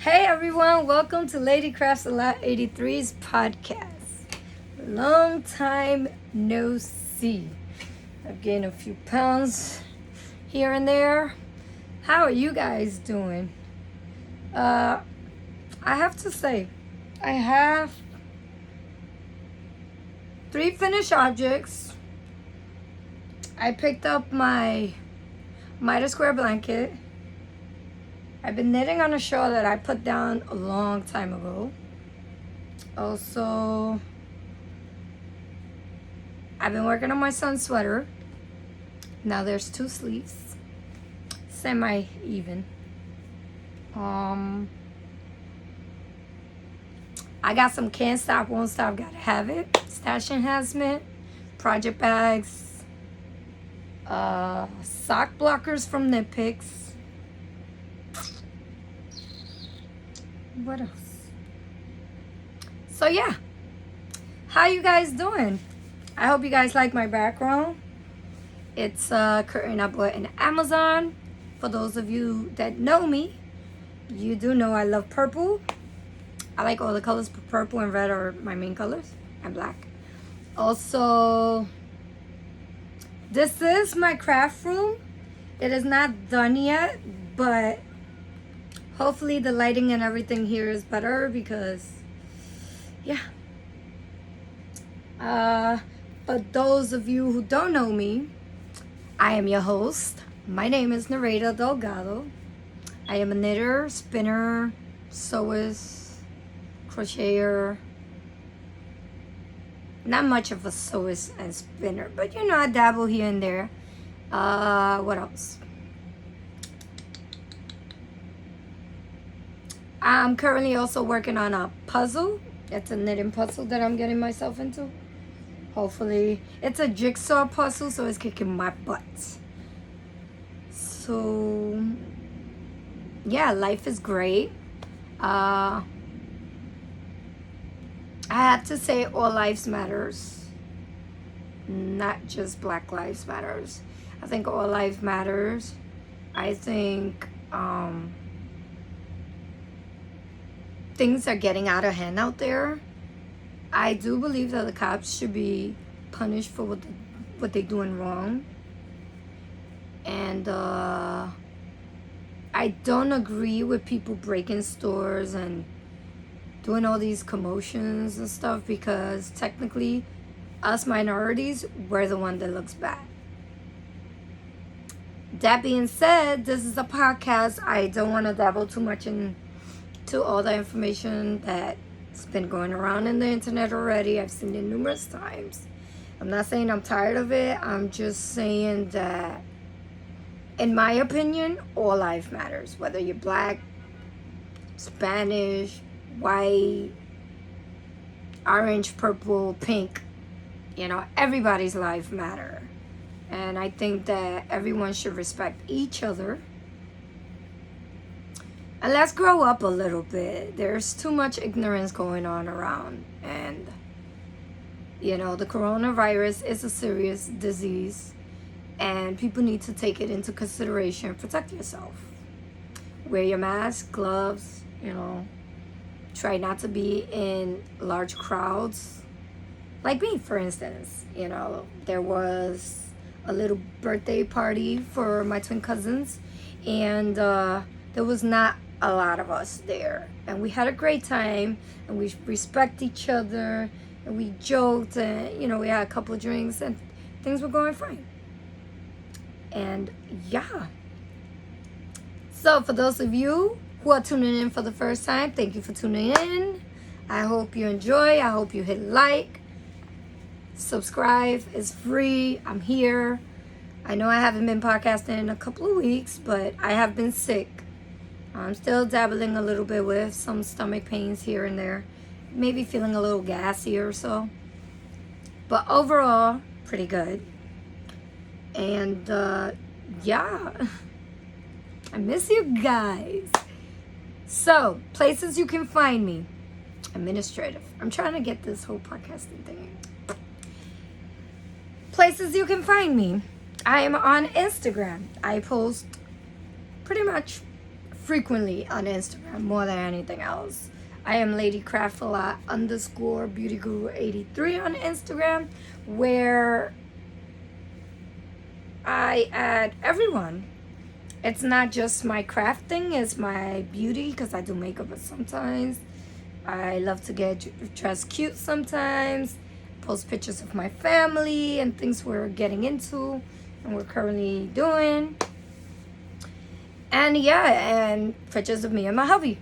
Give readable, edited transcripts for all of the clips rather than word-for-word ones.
Hey everyone, welcome to Lady Crafts a Lot 83's podcast. Long time no see. I've gained a few pounds here and there. How are you guys doing? I have to say, I have 3 finished objects. I picked up my Mitre Square blanket. I've been knitting on a shawl that I put down a long time ago. Also, I've been working on my son's sweater. Now there's 2 sleeves, semi-even. I got some Can't Stop, Won't Stop, Gotta Have It, Stash Enhancement, project bags, sock blockers from Knit Picks. What else? So yeah, how you guys doing? I hope you guys like my background. It's a curtain I bought in Amazon. For those of you that know me, you do know I love purple. I like all the colors, but purple and red are my main colors, and black. Also, this is my craft room. It is not done yet, but hopefully the lighting and everything here is better because, yeah. For those of you who don't know me, I am your host. My name is Nareda Delgado. I am a knitter, spinner, sewist, crocheter. Not much of a sewist and spinner, but you know, I dabble here and there. What else? I'm currently also working on a puzzle. It's a knitting puzzle that I'm getting myself into. Hopefully, it's a jigsaw puzzle, so it's kicking my butt. So, yeah, life is great. I have to say all lives matters. Not just Black Lives Matters. I think all lives matters. I think, things are getting out of hand out there. I do believe that the cops should be punished for what they're doing wrong. And I don't agree with people breaking stores and doing all these commotions and stuff, because technically us minorities, we're the one that looks bad. That being said, this is a podcast. I don't want to dabble too much into all the information that's been going around in the internet already. I've seen it numerous times. I'm not saying I'm tired of it. I'm just saying that, in my opinion, all life matters. Whether you're black, Spanish, white, orange, purple, pink, you know, everybody's life matter. And I think that everyone should respect each other. And let's grow up a little bit. There's too much ignorance going on around. And, you know, the coronavirus is a serious disease. And people need to take it into consideration. Protect yourself. Wear your mask, gloves, you know. Try not to be in large crowds. Like me, for instance. You know, there was a little birthday party for my twin cousins. And there was not a lot of us there, and we had a great time, and we respect each other, and we joked, and you know, we had a couple of drinks, and things were going fine. And yeah, so for those of you who are tuning in for the first time, thank you for tuning in. I hope you enjoy. I hope you hit like, subscribe. It's free. I'm here. I know I haven't been podcasting in a couple of weeks, but I have been sick. I'm still dabbling a little bit with some stomach pains here and there. Maybe feeling a little gassy or so. But overall, pretty good. And yeah, I miss you guys. So, places you can find me. Administrative. I'm trying to get this whole podcasting thing. Places you can find me. I am on Instagram. I post pretty much frequently on Instagram more than anything else. I am Lady Craftala _ Beauty Guru 83 on Instagram, where I add everyone. It's not just my crafting, it's my beauty, because I do makeup sometimes. I love to get dressed cute sometimes, post pictures of my family and things we're getting into and we're currently doing. And yeah, and pictures of me and my hubby.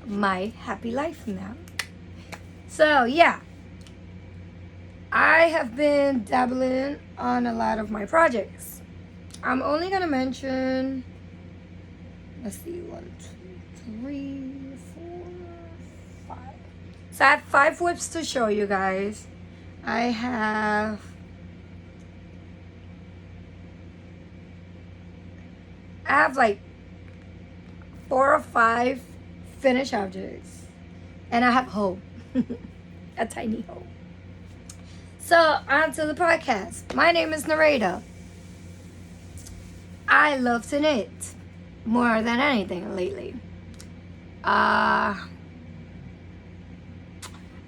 My happy life now. So yeah, I have been dabbling on a lot of my projects. I'm only gonna mention, let's see, 1, 2, 3, 4, 5. So I have 5 whips to show you guys. I have like 4 or 5 finished objects, and I have a hoe, a tiny hoe. So on to the podcast. My name is Nareda. I love to knit more than anything lately.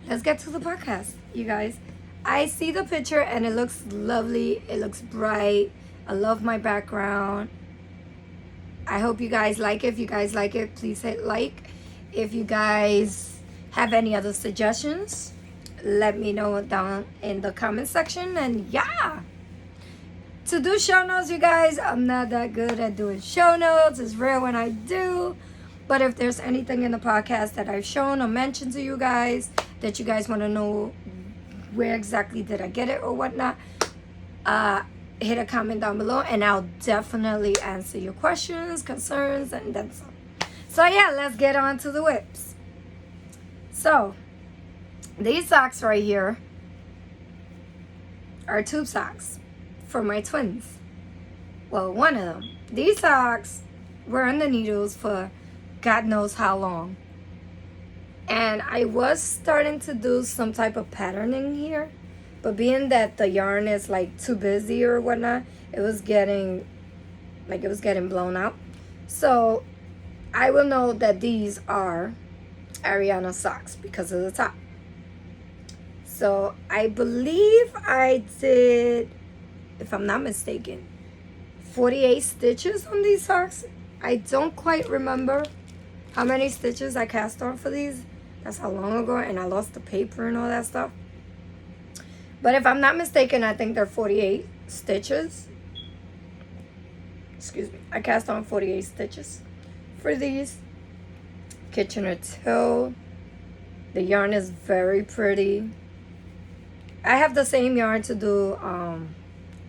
Let's get to the podcast, you guys. I see the picture and it looks lovely. It looks bright. I love my background. I hope you guys like it. If you guys like it, please hit like. If you guys have any other suggestions, let me know down in the comment section. And yeah, to do show notes, you guys, I'm not that good at doing show notes. It's rare when I do. But if there's anything in the podcast that I've shown or mentioned to you guys that you guys want to know where exactly did I get it or whatnot, hit a comment down below and I'll definitely answer your questions, concerns, and then some. So yeah, let's get on to the whips. So these socks right here are tube socks for my twins. Well, one of them. These socks were on the needles for God knows how long. And I was starting to do some type of patterning here, but being that the yarn is like too busy or whatnot, it was getting blown out. So I will know that these are Ariana socks because of the top. So I believe I did, if I'm not mistaken, 48 stitches on these socks. I don't quite remember how many stitches I cast on for these. That's how long ago, and I lost the paper and all that stuff. But if I'm not mistaken, I think they're 48 stitches. Excuse me. I cast on 48 stitches for these. Kitchener Till. The yarn is very pretty. I have the same yarn to do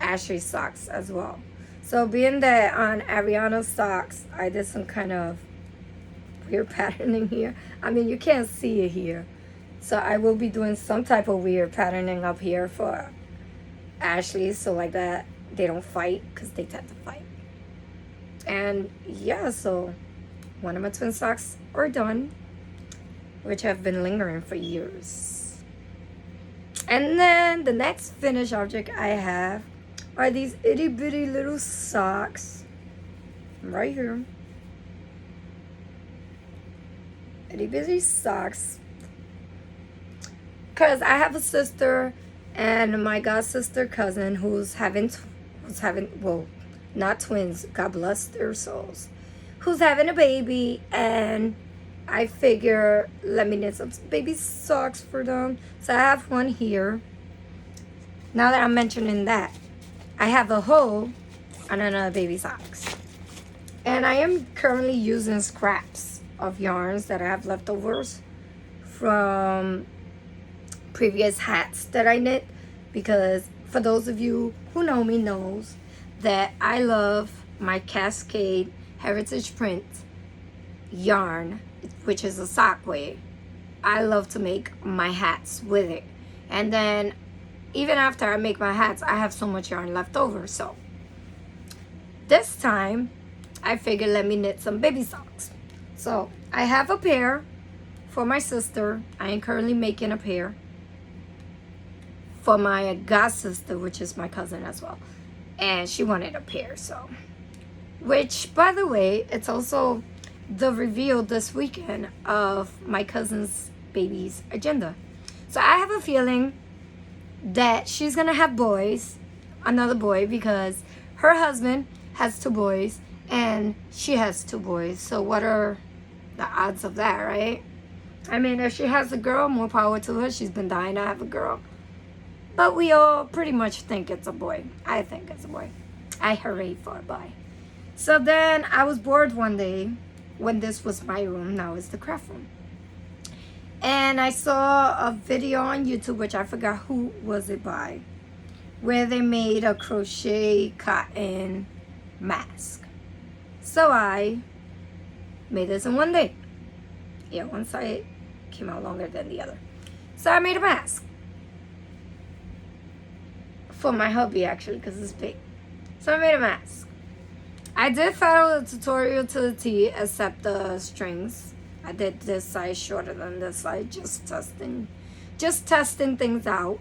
Ashley socks as well. So being that on Ariana's socks, I did some kind of weird patterning here. I mean, you can't see it here. So I will be doing some type of weird patterning up here for Ashley, so like that they don't fight, because they tend to fight. And yeah, so one of my twin socks are done, which have been lingering for years. And then the next finished object I have are these itty bitty little socks right here. Itty bitty socks. Because I have a sister and my god sister cousin who's having, well, not twins, God bless their souls, who's having a baby, and I figure let me knit some baby socks for them. So I have one here. Now that I'm mentioning that, I have a hoe on another baby socks. And I am currently using scraps of yarns that I have leftovers from previous hats that I knit, because for those of you who know me knows that I love my Cascade Heritage Print yarn, which is a sock weight. I love to make my hats with it, and then even after I make my hats, I have so much yarn left over. So this time I figured let me knit some baby socks. So I have a pair for my sister. I am currently making a pair for my god sister, which is my cousin as well, and she wanted a pair. So, which by the way, it's also the reveal this weekend of my cousin's baby's agenda. So I have a feeling that she's gonna have boys, another boy, because her husband has 2 boys and she has 2 boys. So what are the odds of that, right? I mean, if she has a girl, more power to her. She's been dying to have a girl. But we all pretty much think it's a boy. I think it's a boy. I hooray for a boy. So then I was bored one day when this was my room. Now it's the craft room. And I saw a video on YouTube, which I forgot who was it by, where they made a crochet cotton mask. So I made this in one day. Yeah, one side came out longer than the other. So I made a mask. For my hubby, actually, because it's big. So I made a mask. I did follow the tutorial to the T, except the strings. I did this side shorter than this side, just testing things out.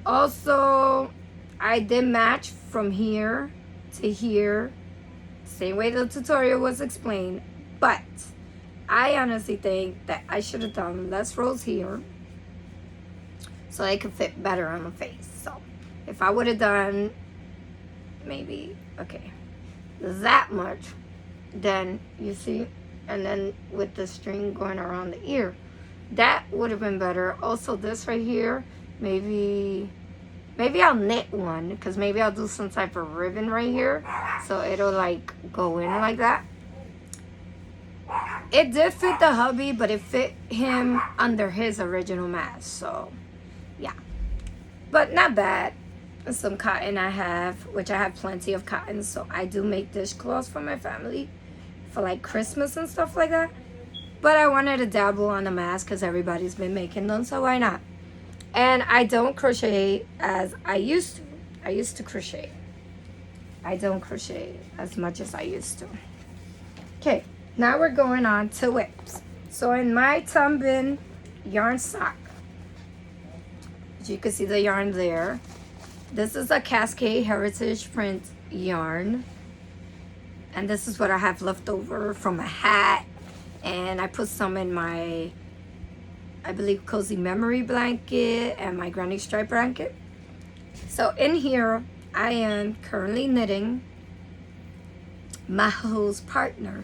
Also, I did match from here to here, same way the tutorial was explained, but I honestly think that I should have done less rows here so they could fit better on the face. So if I would have done maybe, okay, that much, then you see, and then with the string going around the ear, that would have been better. Also this right here, maybe I'll knit one, because maybe I'll do some type of ribbon right here so it'll like go in like that. It did fit the hubby, but it fit him under his original mask, so yeah, but not bad. Some cotton I have, which I have plenty of cotton, so I do make dishcloths for my family for like Christmas and stuff like that. But I wanted to dabble on the mask because everybody's been making them, so why not? And I don't crochet as I used to. I used to crochet. I don't crochet as much as I used to. Okay, now we're going on to whips. So in my Tumbin yarn sock, as you can see the yarn there, this is a Cascade Heritage Print yarn. And this is what I have left over from a hat. And I put some in my, I believe, Cozy Memory blanket and my Granny Stripe blanket. So in here, I am currently knitting Maho's partner.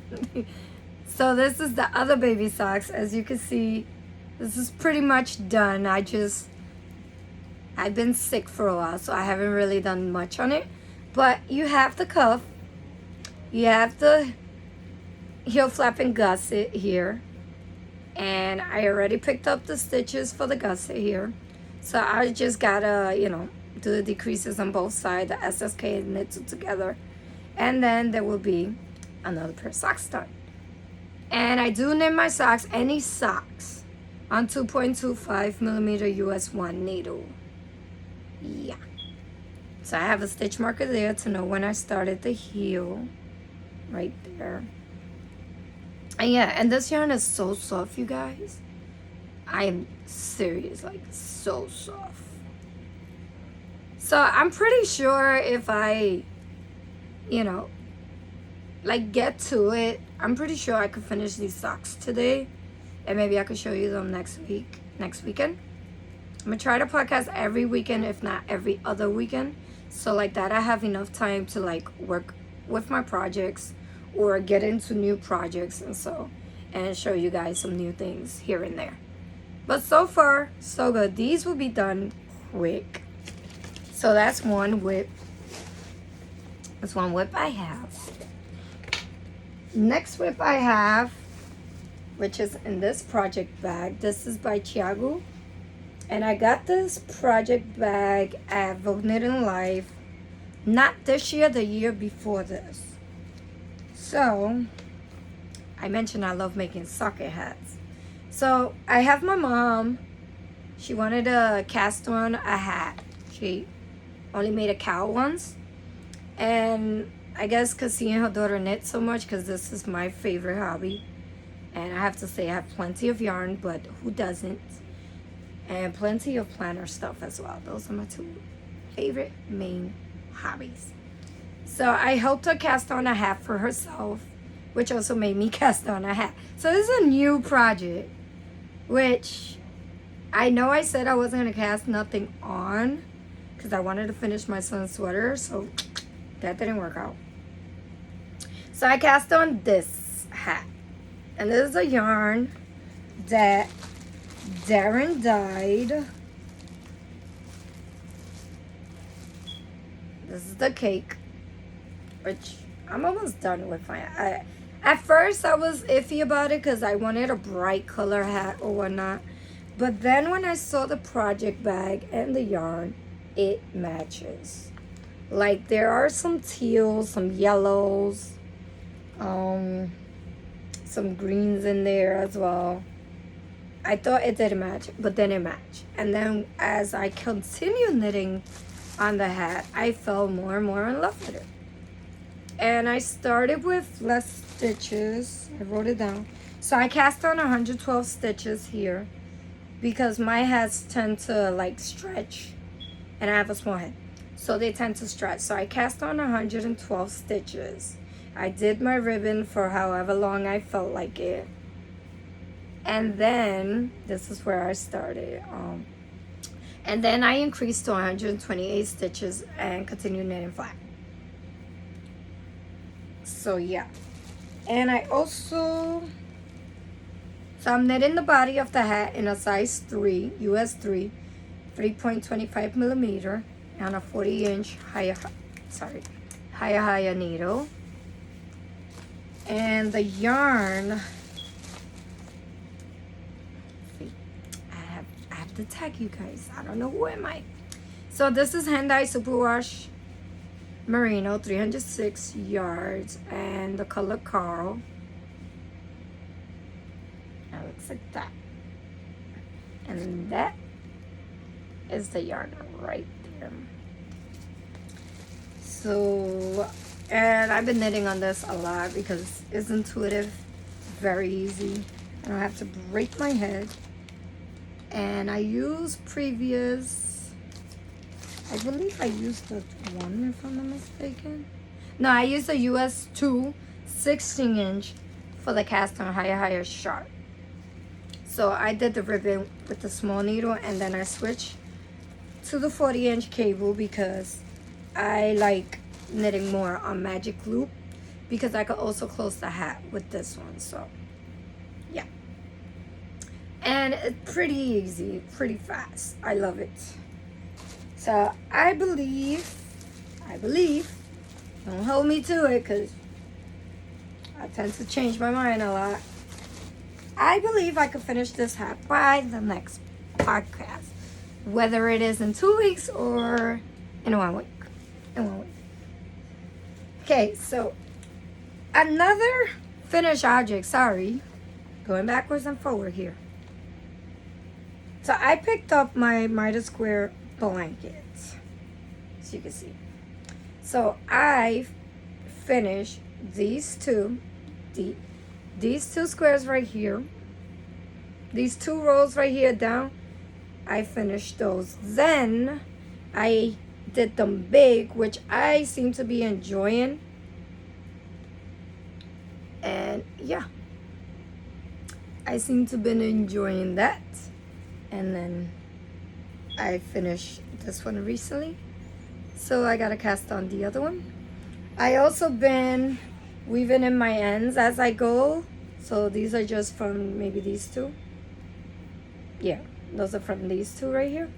So this is the other baby socks. As you can see, this is pretty much done. I've been sick for a while, so I haven't really done much on it. But you have the cuff. You have the heel flap and gusset here. And I already picked up the stitches for the gusset here. So I just gotta, do the decreases on both sides, the SSK and knit it together. And then there will be another pair of socks done. And I do knit my socks, any socks, on 2.25 millimeter US 1 needle. Yeah. So I have a stitch marker there to know when I started the heel. Right there. And yeah, and this yarn is so soft, you guys. I am serious, like so soft. So I'm pretty sure if I, like get to it, I'm pretty sure I could finish these socks today. And maybe I could show you them next weekend. I'm gonna try to podcast every weekend, if not every other weekend. So like that, I have enough time to like work with my projects or get into new projects and show you guys some new things here and there. But so far, so good. These will be done quick. So that's one whip. That's one whip I have. Next whip I have, which is in this project bag. This is by Thiago. And I got this project bag at Vogue Knitting Live. Not this year, the year before this. So, I mentioned I love making socket hats. So, I have my mom. She wanted to cast on a hat. She only made a cow once. And I guess because seeing her daughter knit so much, because this is my favorite hobby. And I have to say I have plenty of yarn, but who doesn't? And plenty of planner stuff as well. Those are my two favorite main hobbies. So I helped her cast on a hat for herself. which also made me cast on a hat. So this is a new project, which I know I said I wasn't going to cast nothing on because I wanted to finish my son's sweater, so that didn't work out. So I cast on this hat, and this is a yarn that Darren dyed. This is the cake, which I'm almost done with. At first I was iffy about it because I wanted a bright color hat or whatnot, but then when I saw the project bag and the yarn, it matches. Like, there are some teals, some yellows, some greens in there as well. I thought it didn't match, but then it matched. And then as I continued knitting on the hat, I fell more and more in love with it. And I started with less stitches. I wrote it down. So I cast on 112 stitches here because my hats tend to like stretch, and I have a small head, so they tend to stretch. So I cast on 112 stitches. I did my ribbon for however long I felt like it. And then this is where I started. And then I increased to 128 stitches and continued knitting flat. So yeah. And I also, so I'm knitting the body of the hat in a size 3, US 3, 3.25 millimeter, and a 40-inch higher needle. And the yarn, I have to tag you guys. I don't know who am I. So this is Hand-Dyed Superwash Merino, 306 yards, and the color Coral. It looks like that. And that is the yarn right there. So, and I've been knitting on this a lot because it's intuitive, very easy. I don't have to break my head. And I use previous, I believe I used the one, if I'm not mistaken. No, I used the US 2 16-inch for the cast on higher sharp. So I did the ribbon with the small needle, and then I switched to the 40-inch cable because I like knitting more on magic loop because I could also close the hat with this one. So yeah, and it's pretty easy, pretty fast. I love it. So I believe, don't hold me to it because I tend to change my mind a lot. I believe I could finish this hat by the next podcast, whether it is in 2 weeks or in 1 week. Okay, so another finished object, sorry, going backwards and forward here. So I picked up my Midas Square blanket, as you can see. So I finished these two squares right here, these 2 rows right here down. I finished those. Then I did them big, which I seem to be enjoying. And yeah, I seem to be enjoying that. And then I finished this one recently, so I gotta cast on the other one. I also been weaving in my ends as I go. So these are just from maybe these 2. Yeah, those are from these 2 right here.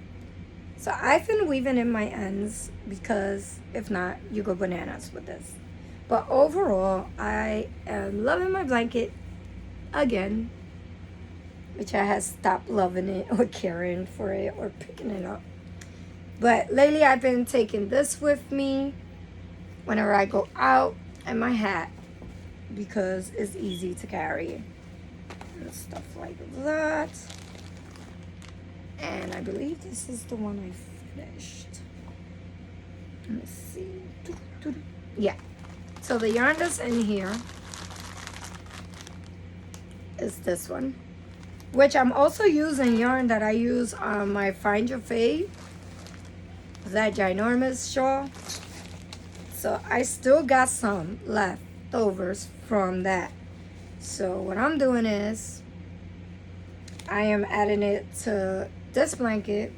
So I've been weaving in my ends because if not, you go bananas with this. But overall, I am loving my blanket again, which I had stopped loving it or caring for it or picking it up. But lately I've been taking this with me whenever I go out, and my hat because it's easy to carry and stuff like that. And I believe this is the one I finished. Let me see. Yeah. So the yarn that's in here is this one, which I'm also using yarn that I use on my Find Your Fave, that ginormous shawl. So I still got some left leftovers from that. So what I'm doing is I am adding it to this blanket.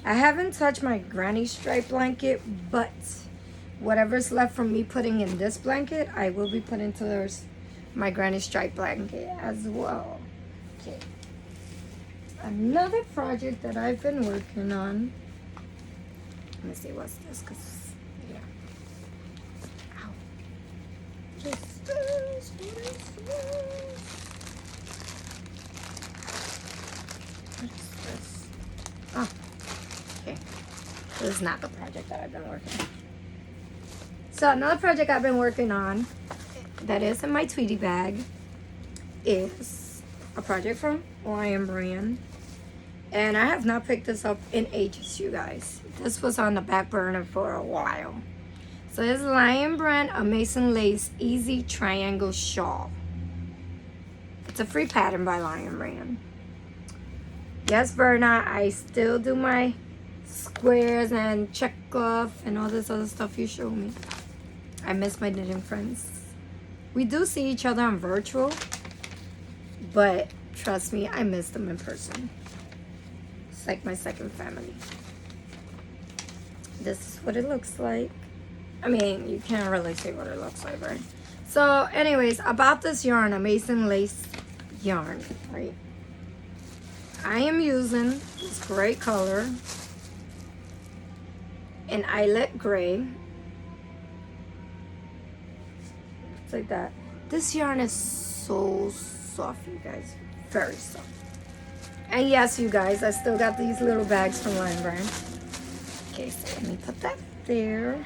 I haven't touched my granny stripe blanket, but whatever's left from me putting in this blanket, I will be putting to my granny stripe blanket as well. Okay. Another project that I've been working on. Let me see what's this, cause yeah. Ow. What is this? What is this? What is this? Oh, okay. This is not the project that I've been working on. So another project I've been working on that is in my Tweety bag is a project from Lion Brand. And I have not picked this up in ages, you guys. This was on the back burner for a while. So it's Lion Brand Amazing Lace Easy Triangle Shawl. It's a free pattern by Lion Brand. Yes, Verna, I still do my squares and check off and all this other stuff you showed me. I miss my knitting friends. We do see each other on virtual, but trust me, I miss them in person. It's like my second family. This is what it looks like. I mean, you can't really see what it looks like, right? So anyways, about this yarn, Amazing Lace yarn, right? I am using this gray color in Eyelet Gray. It's like that. This yarn is so soft, you guys. Very soft. And yes, you guys, I still got these little bags from Lion Brand. Okay, so let me put that there.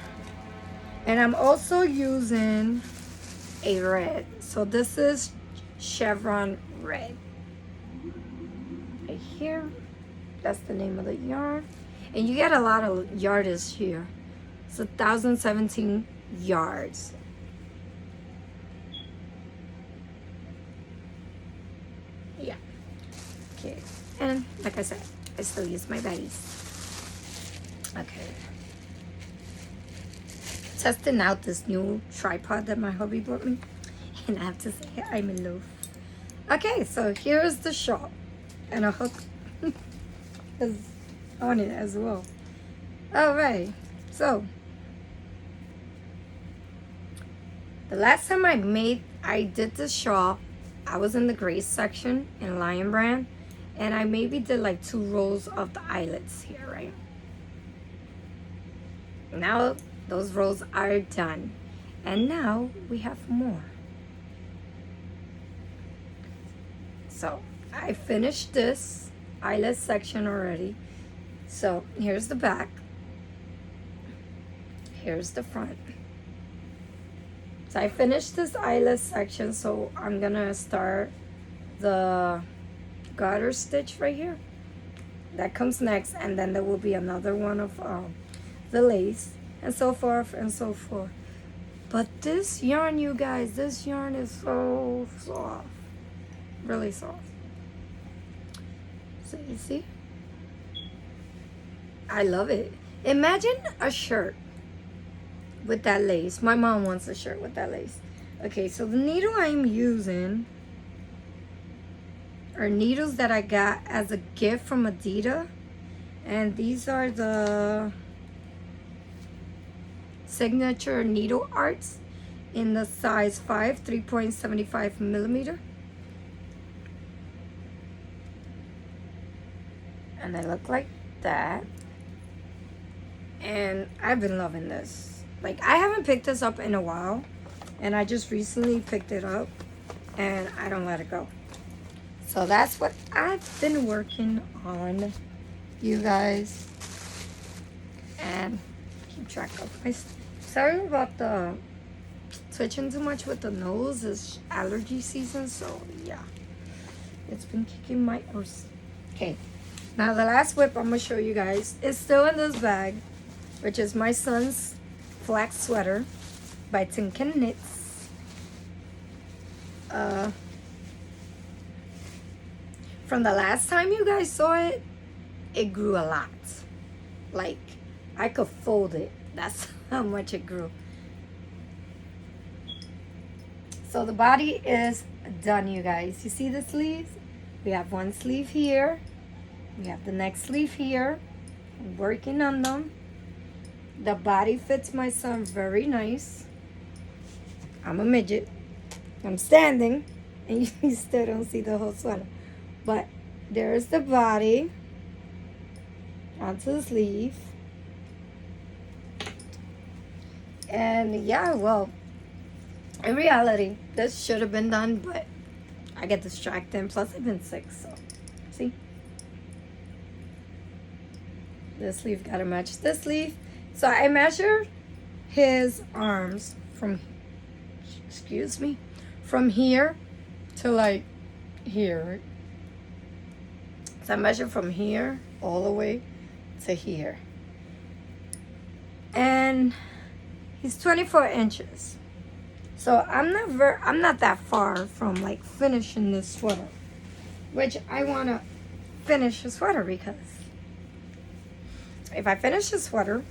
And I'm also using a red. So this is Chevron Red. Right here. That's the name of the yarn. And you get a lot of yardage here. It's 1,017 yards. Yeah. Okay. And like I said, I still use my baggies. Okay. Testing out this new tripod that my hubby bought me. And I have to say, I'm in love. Okay, so here's the shawl. And a hook is on it as well. Alright, so the last time I did this shawl, I was in the gray section in Lion Brand, and I maybe did like 2 rows of the eyelets here, right? Now those rows are done, and now we have more. So I finished this eyelet section already. So here's the back. Here's the front. So I finished this eyelet section, so I'm gonna start the garter stitch right here. That comes next, and then there will be another one of the lace, and so forth and so forth. But this yarn, you guys, this yarn is so soft. Really soft. So you see? I love it. Imagine a shirt with that lace. My mom wants a shirt with that lace. Okay, so the needle I'm using are needles that I got as a gift from Adidas. And these are the Signature Needle Arts in the size 5, 3.75 millimeter. And they look like that. And I've been loving this. Like, I haven't picked this up in a while, and I just recently picked it up, and I don't let it go. So that's what I've been working on, you guys. And keep track of my... Sorry about the twitching too much with the nose. It's allergy season, so yeah. It's been kicking my arse. Okay. Now the last whip I'm going to show you guys is still in this bag, which is my son's flax sweater by Tinkin Knits. From the last time you guys saw it, it grew a lot. Like, I could fold it. That's how much it grew. So the body is done, you guys. You see the sleeves? We have one sleeve here. We have the next sleeve here. I'm working on them. The body fits my son very nice. I'm a midget. I'm standing, and you still don't see the whole sweater. But there's the body onto the sleeve. And yeah, well, in reality, this should have been done, but I get distracted. Plus, I've been sick, so see? This sleeve gotta match this sleeve. So I measured his arms from, from here to like here. So I measured from here all the way to here. And he's 24 inches. So I'm not that far from like finishing this sweater, which I want to finish the sweater, because if I finish the sweater,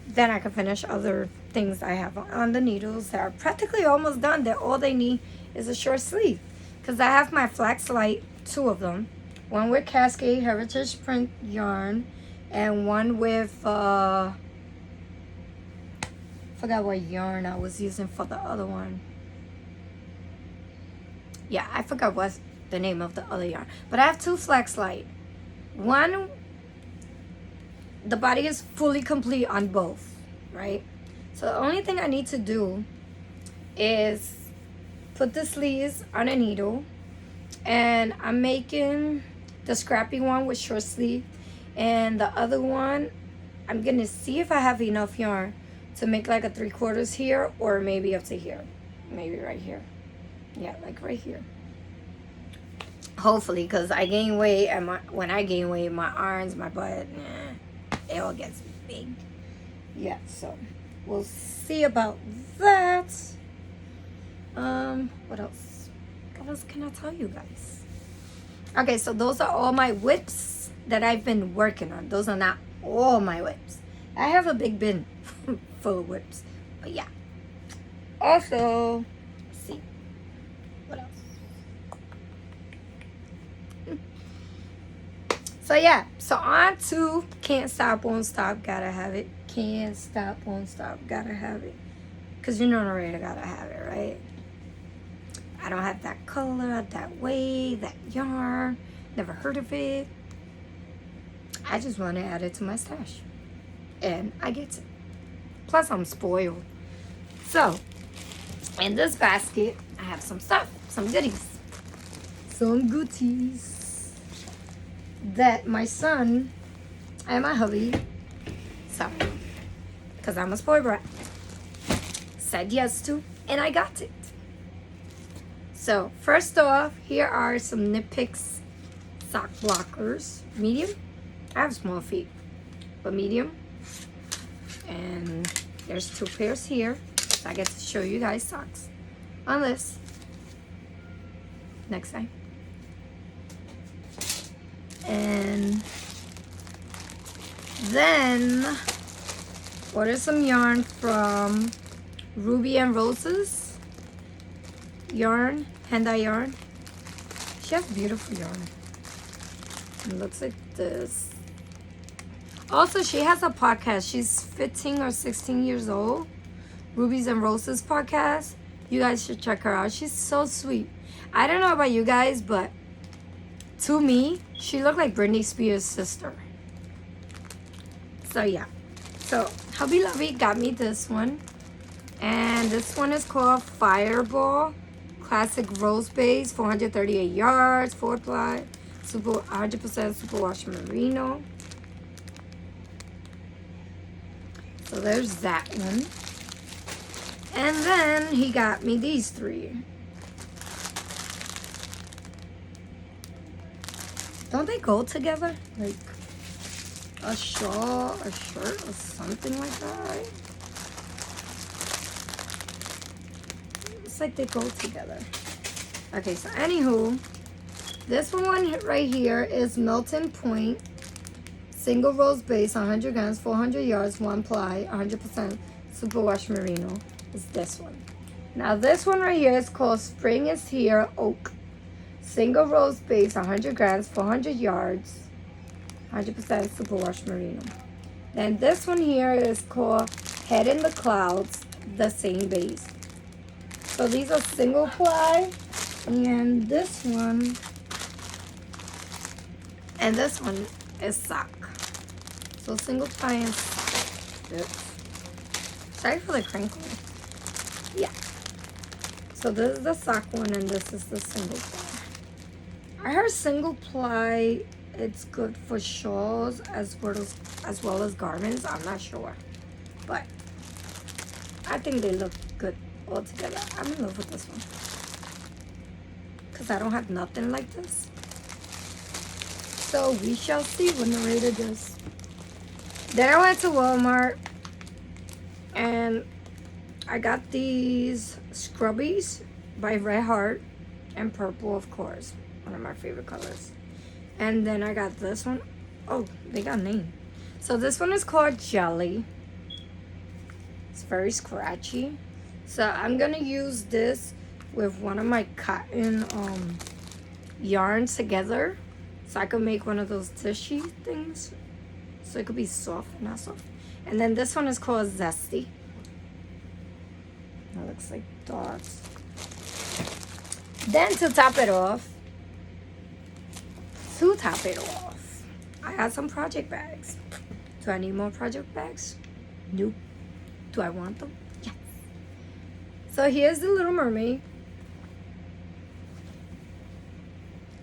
then I can finish other things I have on the needles that are practically almost done. That all they need is a short sleeve, because I have my Flax Light, 2 of them, one with Cascade Heritage Print yarn, and one with forgot what yarn I was using for the other one. Yeah, I forgot what's the name of the other yarn. But I have 2 Flax Light. One, the body is fully complete on both, right? So the only thing I need to do is put the sleeves on a needle. And I'm making the scrappy one with short sleeve. And the other one, I'm going to see if I have enough yarn to make like a 3/4 here, or maybe up to here. Maybe right here. Yeah, like right here. Hopefully, because I gain weight, and when I gain weight, my arms, my butt, it all gets big. Yeah, so we'll see about that. What else? What else can I tell you guys? Okay, so those are all my whips that I've been working on. Those are not all my whips. I have a big bin full of whips. But yeah. Also, let's see. What else? So yeah, so on to Can't Stop, Won't Stop, Gotta Have It. Can't Stop, Won't Stop, Gotta Have It. Because you know Narita gotta have it, right? I don't have that color, that way, that yarn. Never heard of it. I just want to add it to my stash. And I get it. Plus, I'm spoiled. So, in this basket, I have some stuff, some goodies. Some goodies that my son and my hubby, sorry, because I'm a spoiled brat, said yes to, and I got it. So, first off, here are some Knit Picks sock blockers. Medium. I have small feet, but medium. And there's 2 pairs here. So I get to show you guys socks on this next time. And then order some yarn from Ruby and Roses yarn, hand-dye yarn. She has beautiful yarn. It looks like this. Also, she has a podcast. She's 15 or 16 years old. Rubies and Roses podcast. You guys should check her out. She's so sweet. I don't know about you guys, but to me, she looked like Britney Spears' sister. So yeah. So Hubby Lovey got me this one. And this one is called Fireball Classic Rose Base, 438 yards, 4-ply, super 100% superwash merino. So there's that one. And then he got me these 3. Don't they go together? Like a shawl, a shirt, or something like that, right? It's like they go together. Okay, so anywho, this one right here is Milton Point single rose base, 100 grams, 400 yards, 1-ply, 100% superwash merino. Is this one. Now this one right here is called Spring is Here Oak. Single rose base, 100 grams, 400 yards, 100% superwash merino. Then this one here is called Head in the Clouds, the same base. So these are single ply, and this one is sock. So single ply is this. Sorry for the crinkle. Yeah. So this is the sock one, and this is the single ply. I heard single ply, it's good for shawls as well as garments. I'm not sure, but I think they look good all together. I'm in love with this one because I don't have nothing like this. So we shall see when the narrator does. Then I went to Walmart and I got these scrubbies by Red Heart and purple, of course, one of my favorite colors. And then I got this one. Oh, they got a name. So this one is called Jelly. It's very scratchy. So I'm gonna use this with one of my cotton yarns together, so I could make one of those tishy things, so it could be soft, not soft. And then this one is called Zesty. That looks like dots. Then to top it off, I had some project bags. Do I need more project bags? Nope. Do I want them? Yes. So here's the Little Mermaid.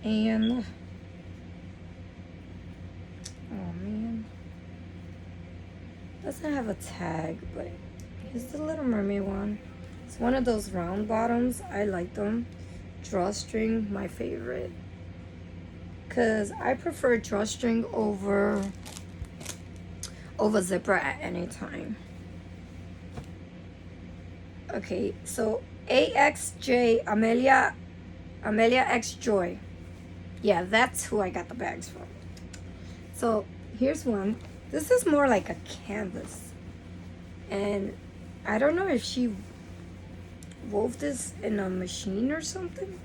And, oh man. Doesn't have a tag, but here's the Little Mermaid one. It's one of those round bottoms. I like them. Drawstring, my favorite. Because I prefer drawstring over zipper at any time. Okay, so AXJ, Amelia X Joy. Yeah, that's who I got the bags from. So here's one. This is more like a canvas. And I don't know if she wove this in a machine or something,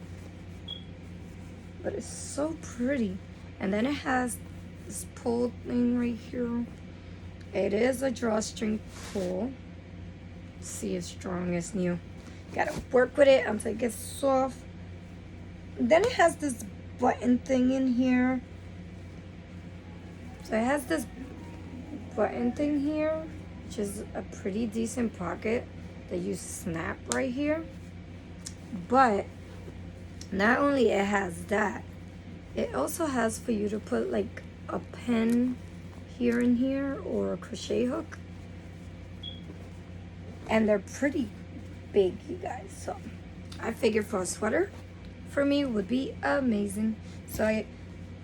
but it's so pretty. And then it has this pull thing right here. It is a drawstring pull. See, it's strong as new. Gotta work with it until it gets soft. Then it has this button thing in here. So it has this button thing here, which is a pretty decent pocket that you snap right here. But not only it has that, it also has for you to put like a pen here and here or a crochet hook. And they're pretty big, you guys. So I figured for a sweater, for me, would be amazing. So I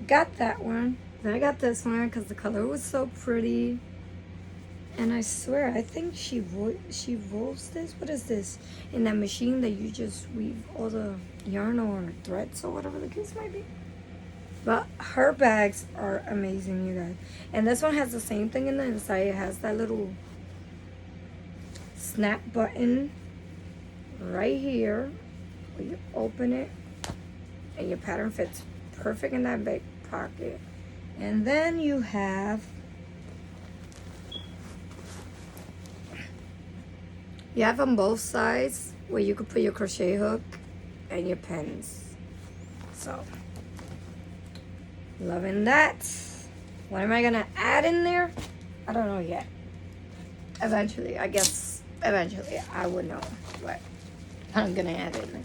got that one. Then I got this one because the color was so pretty. And I swear, I think she woves this. What is this? In that machine that you just weave all the yarn or threads or whatever the case might be. But her bags are amazing, you guys. And this one has the same thing in the inside. It has that little snap button right here. Where you open it and your pattern fits perfect in that back pocket. And then you have on both sides where you could put your crochet hook and your pens. So loving that. What am I gonna add in there? I don't know yet. Eventually, I guess eventually I would know what I'm gonna add in there.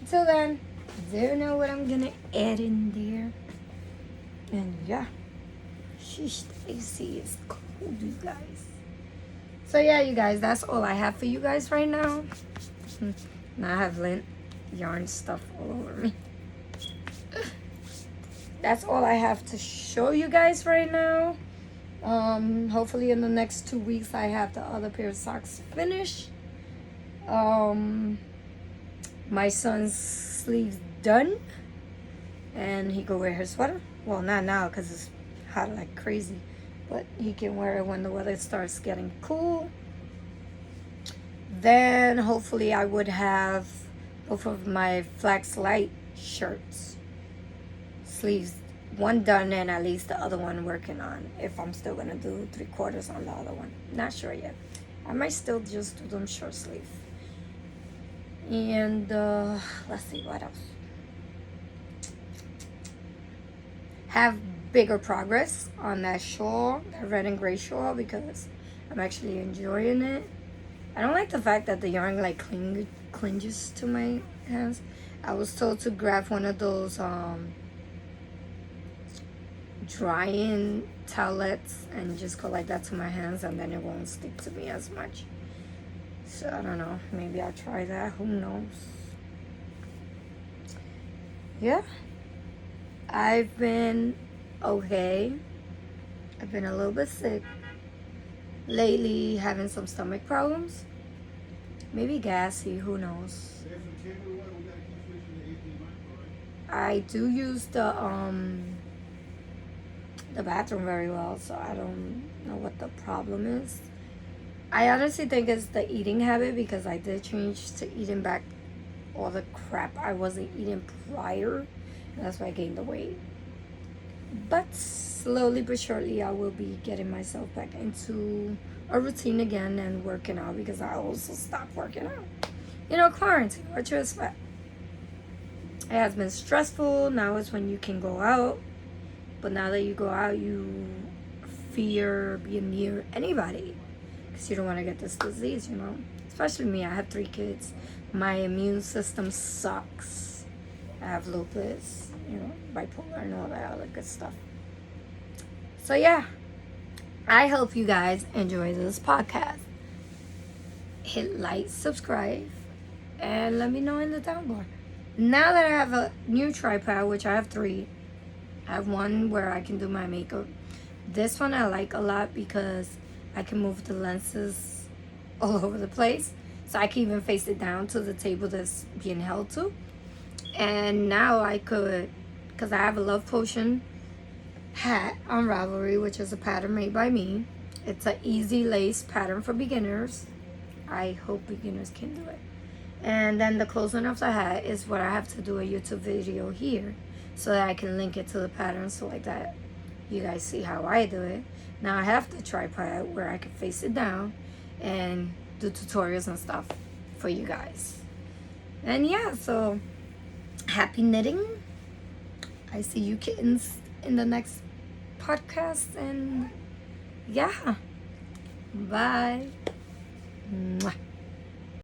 Until then, I don't know what I'm gonna add in there. And yeah, sheesh, the AC is cold, you guys. So yeah, you guys, that's all I have for you guys right now. Now I have lint yarn stuff all over me. That's all I have to show you guys right now. Hopefully in the next 2 weeks I have the other pair of socks finished. My son's sleeves done, and he can wear his sweater. Well, not now because it's hot like crazy, but he can wear it when the weather starts getting cool. Then hopefully I would have both of my Flex Light shirts sleeves, one done and at least the other one working on, if I'm still gonna do 3/4 on the other one. Not sure yet. I might still just do them short sleeve. And let's see what else. Have bigger progress on that shawl, that red and gray shawl, because I'm actually enjoying it. I don't like the fact that the yarn like clinges to my hands. I was told to grab one of those drying towelettes and just go like that to my hands, and then it won't stick to me as much. So I don't know, maybe I'll try that, who knows. Yeah, I've been okay. I've been a little bit sick lately, having some stomach problems, maybe gassy, who knows. I do use the bathroom very well, so I don't know what the problem is. I honestly think it's the eating habit, because I did change to eating back all the crap I wasn't eating prior, and that's why I gained the weight. But slowly but surely I will be getting myself back into a routine again and working out, because I also stopped working out. You know, quarantine, what you expect? It has been stressful. Now is when you can go out, but now that you go out, you fear being near anybody, because you don't want to get this disease, you know. Especially me, I have 3 kids. My immune system sucks. I have lupus, you know, bipolar and all that other good stuff. So yeah, I hope you guys enjoy this podcast. Hit like, subscribe, and let me know in the down bar. Now that I have a new tripod, which I have 3, I have one where I can do my makeup. This one I like a lot because I can move the lenses all over the place. So I can even face it down to the table that's being held to. And now I could, because I have a Love Potion hat on Ravelry, which is a pattern made by me. It's an easy lace pattern for beginners. I hope beginners can do it. And then the closing of the hat is what I have to do a YouTube video here, so that I can link it to the pattern, so like that you guys see how I do it. Now I have the tripod where I can face it down and do tutorials and stuff for you guys. And yeah, so happy knitting. I see you kittens in the next podcast, and yeah, bye. Mwah.